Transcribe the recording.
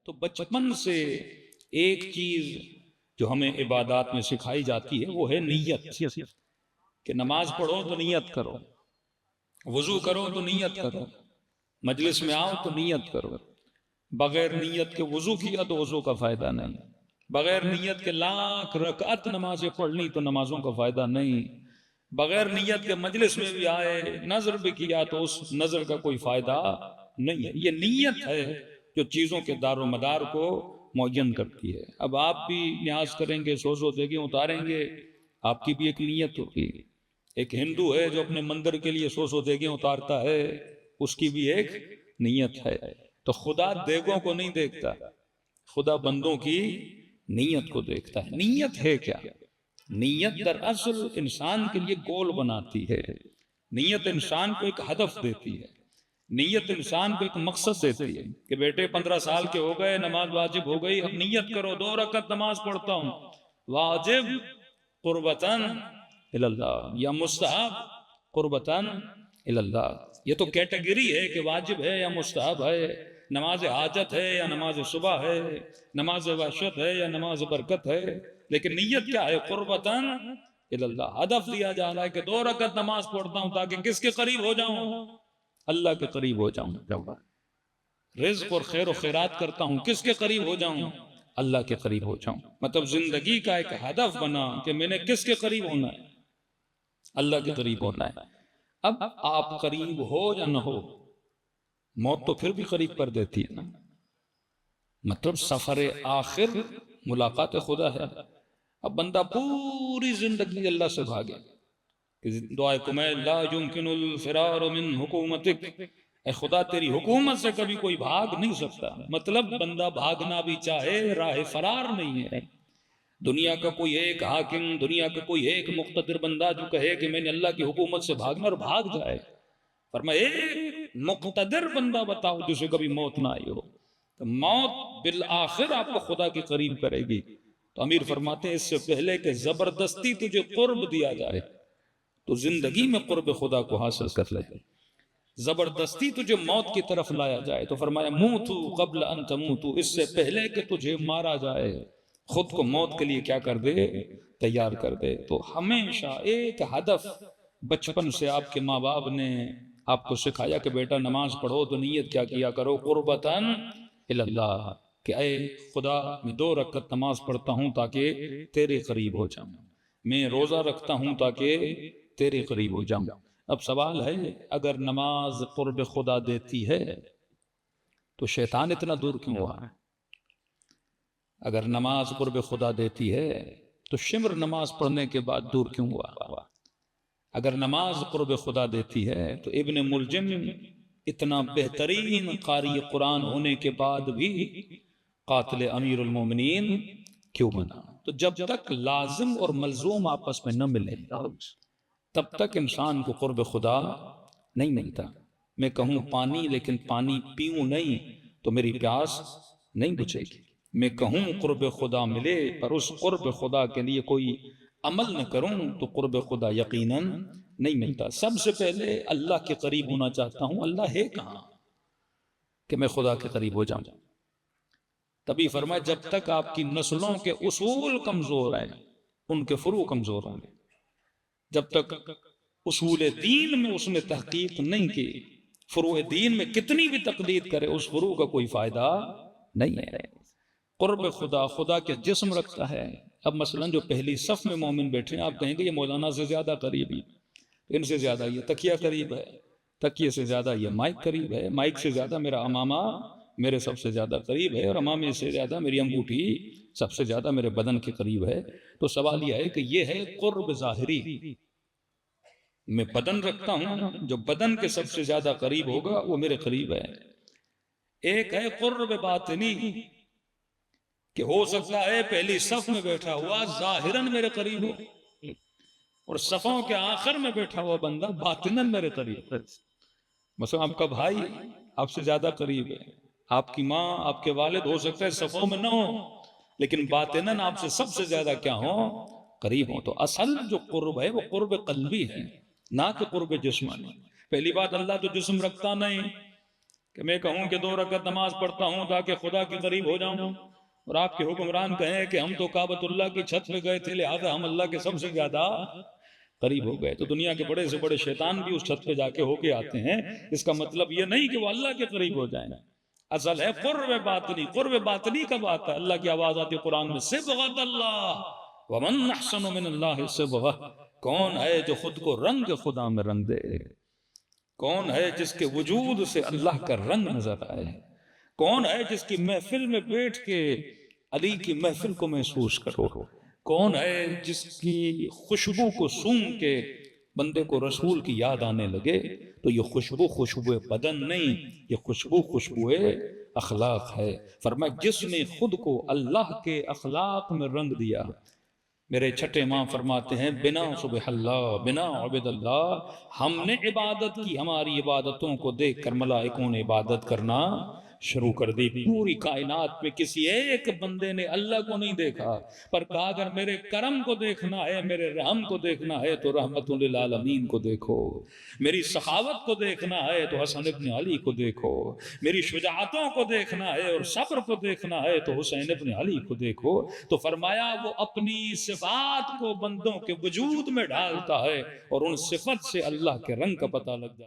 تو بچپن سے ایک چیز جو ہمیں عبادات میں سکھائی جاتی ہے وہ ہے نیت، کہ نماز پڑھو تو نیت کرو، وضو کرو تو نیت کرو، مجلس میں آؤ تو نیت کرو۔ بغیر نیت کے وضو کیا تو وضو کا فائدہ نہیں، بغیر نیت کے لاکھ رکعت نمازیں پڑھ لی تو نمازوں کا فائدہ نہیں، بغیر نیت کے مجلس میں بھی آئے نظر بھی کیا تو اس نظر کا کوئی فائدہ نہیں ہے۔ یہ نیت ہے جو چیزوں کے دار و مدار کو معین کرتی ہے۔ اب آپ بھی نیاز کریں گے، سوز و دیگیں اتاریں گے، آپ کی بھی ایک نیت ہوگی۔ ایک ہندو ہے جو اپنے مندر کے لیے سوز و دیگیں اتارتا ہے، اس کی بھی ایک نیت ہے۔ تو خدا دیگوں کو نہیں دیکھتا، خدا بندوں کی نیت کو دیکھتا ہے۔ نیت ہے کیا؟ نیت دراصل انسان کے لیے گول بناتی ہے، نیت انسان کو ایک ہدف دیتی ہے، نیت انسان کو ایک مقصد دیتی ہے کہ بیٹے 15 سال کے ہو گئے، نماز واجب ہو گئی، اب نیت کرو 2 رکعت نماز پڑھتا ہوں، واجب قربتاً اللہ یا مستحب قربتاً اللہ۔ یہ تو کیٹیگری ہے کہ واجب ہے یا مستحب ہے، نماز حاجت ہے یا نماز صبح ہے، نماز وحشت ہے یا نماز برکت ہے، لیکن نیت کیا ہے؟ قربتاً اللہ۔ ہدف دیا جا رہا ہے کہ 2 رکعت نماز پڑھتا ہوں تاکہ کس کے قریب ہو جاؤں؟ اللہ کے قریب ہو جاؤں۔ رزق اور خیر و خیرات کرتا ہوں، کس کے قریب ہو جاؤں؟ اللہ کے قریب ہو جاؤں۔ مطلب زندگی کا ایک ہدف بنا کہ میں نے کس کے قریب ہونا ہے؟ اللہ کے قریب ہونا ہے۔ اب آپ قریب ہو یا نہ ہو، موت تو پھر بھی قریب کر دیتی ہے نا۔ مطلب سفر آخر ملاقات خدا ہے۔ اب بندہ پوری زندگی اللہ سے بھاگے، دعائے کمیل لا یمکن الفرار من حکومتک، اے خدا تیری حکومت سے کبھی کوئی بھاگ نہیں سکتا۔ مطلب بندہ بھاگنا بھی چاہے راہ فرار نہیں ہے۔ دنیا کا کوئی ایک حاکم، دنیا کا کوئی ایک مقتدر بندہ جو کہے کہ میں نے اللہ کی حکومت سے بھاگنا اور بھاگ جائے، فرمایا ایک مقتدر بندہ بتاؤ جسے کبھی موت نہ آئی ہو۔ تو موت بالآخر آپ کو خدا کے قریب کرے گی۔ تو امیر فرماتے ہیں اس سے پہلے کہ زبردستی تجھے قرب دیا جائے تو زندگی میں قرب خدا کو حاصل کر لے، زبردستی تجھے موت کی طرف لایا جائے تو فرمایا موتو قبل ان تموتو، اس سے پہلے کہ تجھے مارا جائے خود کو موت کے لیے کیا کر دے؟ تیار کر دے۔ تو ہمیشہ ایک ہدف، بچپن سے آپ کے ماں باپ نے آپ کو سکھایا کہ بیٹا نماز پڑھو تو نیت کیا کیا کرو؟ قربتاً اللہ، کہ اے خدا میں 2 رکعت نماز پڑھتا ہوں تاکہ تیرے قریب ہو جاؤں، میں روزہ رکھتا ہوں تاکہ تیرے قریب ہو جاؤں۔ اب سوال ہے اگر نماز قرب خدا دیتی ہے تو شیطان اتنا دور کیوں ہوا؟ اگر نماز قرب خدا دیتی ہے تو شمر نماز پڑھنے کے بعد دور کیوں ہوا؟ اگر نماز قرب خدا دیتی ہے تو ابن ملجم اتنا بہترین قاری قرآن ہونے کے بعد بھی قاتل امیر المومنین کیوں بنا؟ تو جب تک لازم اور ملزوم آپس میں نہ ملے تب تک انسان کو قرب خدا نہیں ملتا۔ میں کہوں پانی لیکن پانی پیوں نہیں تو میری پیاس نہیں بجھے گی، میں کہوں قرب خدا ملے پر اس قرب خدا کے لیے کوئی عمل نہ کروں تو قرب خدا یقیناً نہیں ملتا۔ سب سے پہلے اللہ کے قریب ہونا چاہتا ہوں، اللہ ہے کہاں کہ میں خدا کے قریب ہو جاؤں؟ تبھی فرمایا جب تک آپ کی نسلوں کے اصول کمزور ہیں ان کے فروع کمزور ہوں گے۔ جب تک اصول دین میں اس نے تحقیق نہیں کی، فروع دین میں کتنی بھی تقلید کرے اس فروع کا کوئی فائدہ نہیں ہے۔ قرب خدا، خدا کے جسم رکھتا ہے۔ اب مثلا جو پہلی صف میں مومن بیٹھے ہیں، آپ کہیں گے یہ مولانا سے زیادہ قریب ہے، ان سے زیادہ یہ تکیہ قریب ہے، تکیے سے زیادہ یہ مائک قریب ہے، مائک سے زیادہ میرا امامہ میرے سب سے زیادہ قریب ہے، اور امامے سے زیادہ میری انگوٹھی سب سے زیادہ میرے بدن کے قریب ہے۔ تو سوال یہ ہے کہ یہ ہے قرب ظاہری، میں بدن رکھتا ہوں، جو بدن کے سب سے زیادہ قریب ہوگا وہ میرے قریب ہے۔ ایک ہے قرب باطنی کہ ہو سکتا ہے پہلی صف میں بیٹھا ہوا ظاہراً میرے قریب ہو اور صفوں کے آخر میں بیٹھا ہوا بندہ باطناً میرے قریب ہے۔ مثلا آپ کا بھائی آپ سے زیادہ قریب ہے، آپ کی ماں، آپ کے والد ہو سکتا ہے صفوں میں نہ ہو لیکن باطناً آپ سے سب سے زیادہ کیا ہو؟ قریب ہو۔ تو اصل جو قرب ہے وہ قرب قلبی ہے، نہ کہ قرب جسمانی۔ پہلی بات اللہ تو جسم رکھتا نہیں، کہ میں کہوں کہ 2 رکعت نماز پڑھتا ہوں تاکہ خدا کے قریب ہو جاؤں، اور آپ کے حکمران کہیں کہ ہم تو کعبۃ اللہ کی چھت پہ گئے تھے لہذا ہم اللہ کے سب سے زیادہ قریب ہو گئے، تو دنیا کے بڑے سے بڑے شیطان بھی اس چھت پہ جا کے ہو کے آتے ہیں۔ اس کا مطلب یہ نہیں کہ وہ اللہ کے قریب ہو جائیں، اصل ہے قرب باطنی۔ قرب باطنی کب آتا ہے؟ اللہ کی آواز آتی ہے قرآن میں، صبغۃ اللہ ومن احسن من اللہ صبغہ۔ کون ہے جو خود کو رنگ خدا میں رنگ دے؟ کون ہے جس کے وجود سے اللہ کا رنگ نظر آئے؟ کون ہے جس کی محفل میں بیٹھ کے علی کی محفل کو محسوس کرو؟ کون ہے جس کی خوشبو کو سونگھ کے بندے کو رسول کی یاد آنے لگے؟ تو یہ خوشبو بدن نہیں، یہ خوشبو اخلاق ہے۔ فرمایا جس نے خود کو اللہ کے اخلاق میں رنگ دیا۔ میرے چھٹے امام فرماتے ہیں بنا سبح اللہ بنا عبد اللہ، ہم نے عبادت کی، ہماری عبادتوں کو دیکھ کر ملائکوں نے عبادت کرنا شروع کر دی۔ پوری کائنات میں کسی ایک بندے نے اللہ کو نہیں دیکھا، پر کہا اگر میرے کرم کو دیکھنا ہے، میرے رحم کو دیکھنا ہے تو رحمت للعالمین کو دیکھو، میری سخاوت کو دیکھنا ہے تو حسن ابن علی کو دیکھو، میری شجاعتوں کو دیکھنا ہے اور صبر کو دیکھنا ہے تو حسین ابن علی کو دیکھو۔ تو فرمایا وہ اپنی صفات کو بندوں کے وجود میں ڈالتا ہے اور ان صفت سے اللہ کے رنگ کا پتہ لگ جاتا ہے۔